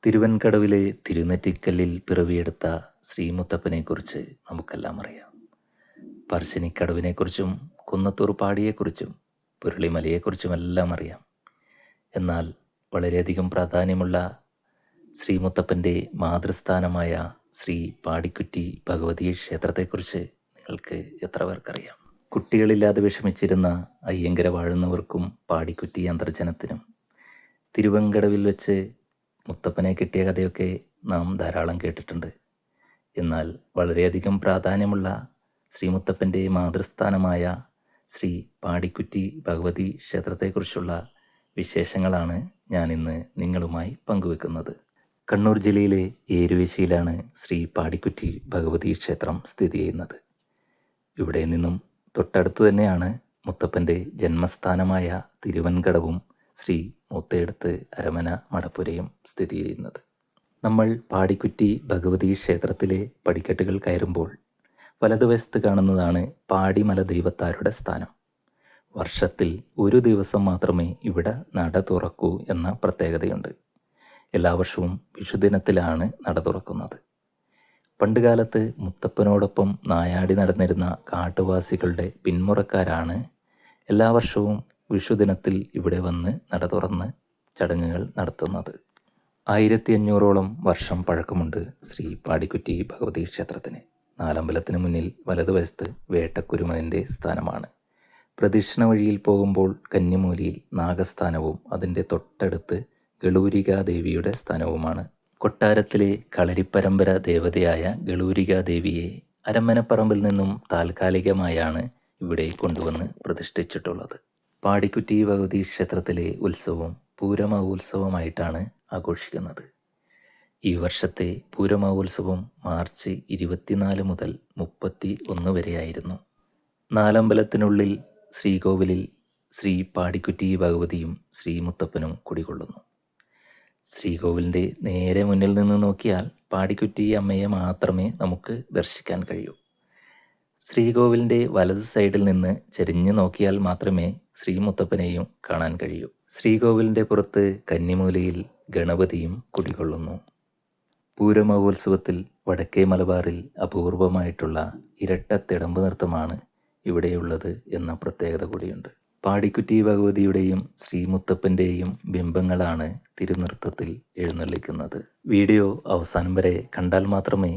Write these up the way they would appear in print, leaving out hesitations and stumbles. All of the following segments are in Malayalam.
തിരുവൻകടവിലെ തിരുനെറ്റിക്കല്ലിൽ പിറവിയെടുത്ത ശ്രീമുത്തപ്പനെക്കുറിച്ച് നമുക്കെല്ലാം അറിയാം. പറശ്ശിനിക്കടവിനെക്കുറിച്ചും കുന്നത്തൂർ പാടിയെക്കുറിച്ചും പുരളിമലയെക്കുറിച്ചുമെല്ലാം അറിയാം. എന്നാൽ വളരെയധികം പ്രാധാന്യമുള്ള ശ്രീമുത്തപ്പൻ്റെ മാതൃസ്ഥാനമായ ശ്രീ പാടിക്കുറ്റി ഭഗവതി ക്ഷേത്രത്തെക്കുറിച്ച് നിങ്ങൾക്ക് എത്ര പേർക്കറിയാം? കുട്ടികളില്ലാതെ വിഷമിച്ചിരുന്ന അയ്യങ്കര വാഴുന്നവർക്കും പാടിക്കുറ്റി അന്തർജനത്തിനും തിരുവൻകടവിൽ വെച്ച് മുത്തപ്പനെ കിട്ടിയ കഥയൊക്കെ നാം ധാരാളം കേട്ടിട്ടുണ്ട്. എന്നാൽ വളരെയധികം പ്രാധാന്യമുള്ള ശ്രീമുത്തപ്പൻ്റെ മാതൃസ്ഥാനമായ ശ്രീ പാടിക്കുറ്റി ഭഗവതി ക്ഷേത്രത്തെക്കുറിച്ചുള്ള വിശേഷങ്ങളാണ് ഞാനിന്ന് നിങ്ങളുമായി പങ്കുവെക്കുന്നത്. കണ്ണൂർ ജില്ലയിലെ ഏരുവേശിയിലാണ് ശ്രീ പാടിക്കുറ്റി ഭഗവതി ക്ഷേത്രം സ്ഥിതി ചെയ്യുന്നത്. ഇവിടെ നിന്നും തൊട്ടടുത്ത് തന്നെയാണ് മുത്തപ്പൻ്റെ ജന്മസ്ഥാനമായ തിരുവൻകടവും ശ്രീ മൂത്തേടത്ത് അരമന മടപ്പുരയും സ്ഥിതി ചെയ്യുന്നത്. നമ്മൾ പാടിക്കുറ്റി ഭഗവതി ക്ഷേത്രത്തിലെ പടിക്കെട്ടുകൾ കയറുമ്പോൾ വലതുവശത്ത് കാണുന്നതാണ് പാടിമല ദൈവത്താരുടെ സ്ഥാനം. വർഷത്തിൽ ഒരു ദിവസം മാത്രമേ ഇവിടെ നട തുറക്കൂ എന്ന പ്രത്യേകതയുണ്ട്. എല്ലാ വർഷവും വിഷുദിനത്തിലാണ് നട തുറക്കുന്നത്. പണ്ടുകാലത്ത് മുത്തപ്പനോടൊപ്പം നായാടി നടന്നിരുന്ന കാട്ടുവാസികളുടെ പിന്മുറക്കാരാണ് എല്ലാ വർഷവും വിഷുദിനത്തിൽ ഇവിടെ വന്ന് നട തുറന്ന് ചടങ്ങുകൾ നടത്തുന്നത്. 1500ഓളം വർഷം പഴക്കമുണ്ട് ശ്രീ പാടിക്കുറ്റി ഭഗവതി ക്ഷേത്രത്തിന്. നാലമ്പലത്തിന് മുന്നിൽ വലതുവശത്ത് വേട്ടക്കുരുമകൻ്റെ സ്ഥാനമാണ്. പ്രദക്ഷിണ വഴിയിൽ പോകുമ്പോൾ കന്നിമൂലിയിൽ നാഗസ്ഥാനവും അതിൻ്റെ തൊട്ടടുത്ത് ഗളൂരികാദേവിയുടെ സ്ഥാനവുമാണ്. കൊട്ടാരത്തിലെ കളരിപ്പരമ്പര ദേവതയായ ഗളൂരികാദേവിയെ അരമനപ്പറമ്പിൽ നിന്നും താൽക്കാലികമായാണ് ഇവിടെ കൊണ്ടുവന്ന് പ്രതിഷ്ഠിച്ചിട്ടുള്ളത്. പാടിക്കുറ്റി ഭഗവതി ക്ഷേത്രത്തിലെ ഉത്സവം പൂരമഹോത്സവമായിട്ടാണ് ആഘോഷിക്കുന്നത്. ഈ വർഷത്തെ പൂരമഹോത്സവം മാർച്ച് 24 മുതൽ 31 വരെയായിരുന്നു. നാലമ്പലത്തിനുള്ളിൽ ശ്രീകോവിലിൽ ശ്രീ പാടിക്കുറ്റി ഭഗവതിയും ശ്രീമുത്തപ്പനും കുടികൊള്ളുന്നു. ശ്രീകോവിലിൻ്റെ നേരെ മുന്നിൽ നിന്ന് നോക്കിയാൽ പാടിക്കുറ്റി അമ്മയെ മാത്രമേ നമുക്ക് ദർശിക്കാൻ കഴിയൂ. ശ്രീകോവിലിൻ്റെ വലത് സൈഡിൽ നിന്ന് ചെരിഞ്ഞു നോക്കിയാൽ മാത്രമേ ശ്രീമുത്തപ്പനെയും കാണാൻ കഴിയൂ. ശ്രീകോവിലിൻ്റെ പുറത്ത് കന്നിമൂലയിൽ ഗണപതിയും കുടികൊള്ളുന്നു. പൂരമഹോത്സവത്തിൽ വടക്കേ മലബാറിൽ അപൂർവമായിട്ടുള്ള ഇരട്ട തിടമ്പ് നൃത്തമാണ് ഇവിടെയുള്ളത് എന്ന പ്രത്യേകത കൂടിയുണ്ട്. പാടിക്കുറ്റി ഭഗവതിയുടെയും ശ്രീമുത്തപ്പൻ്റെയും ബിംബങ്ങളാണ് തിരുനൃത്തത്തിൽ എഴുന്നള്ളിക്കുന്നത്. വീഡിയോ അവസാനം വരെ കണ്ടാൽ മാത്രമേ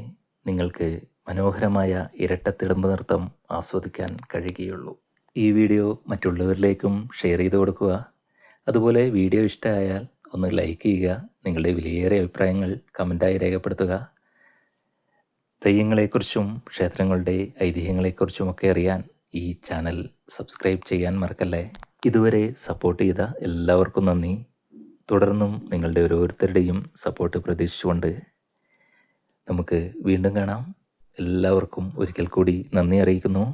നിങ്ങൾക്ക് മനോഹരമായ ഇരട്ടത്തിടമ്പ് നൃത്തം ആസ്വദിക്കാൻ കഴിയുകയുള്ളൂ. ഈ വീഡിയോ മറ്റുള്ളവരിലേക്കും ഷെയർ ചെയ്ത് കൊടുക്കുക. അതുപോലെ വീഡിയോ ഇഷ്ടമായാൽ ഒന്ന് ലൈക്ക് ചെയ്യുക. നിങ്ങളുടെ വിലയേറിയ അഭിപ്രായങ്ങൾ കമൻറ്റായി രേഖപ്പെടുത്തുക. തെയ്യങ്ങളെക്കുറിച്ചും ക്ഷേത്രങ്ങളുടെ ഐതിഹ്യങ്ങളെക്കുറിച്ചുമൊക്കെ അറിയാൻ ഈ ചാനൽ സബ്സ്ക്രൈബ് ചെയ്യാൻ മറക്കല്ലേ. ഇതുവരെ സപ്പോർട്ട് ചെയ്ത എല്ലാവർക്കും നന്ദി. തുടർന്നും നിങ്ങളുടെ ഓരോരുത്തരുടെയും സപ്പോർട്ട് പ്രതീക്ഷിച്ചുകൊണ്ട് നമുക്ക് വീണ്ടും കാണാം. എല്ലാവർക്കും ഒരിക്കൽ കൂടി നന്ദി അറിയിക്കുന്നു.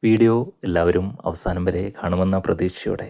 വീഡിയോ എല്ലാവരും അവസാനം വരെ കാണുമെന്ന പ്രതീക്ഷയോടെ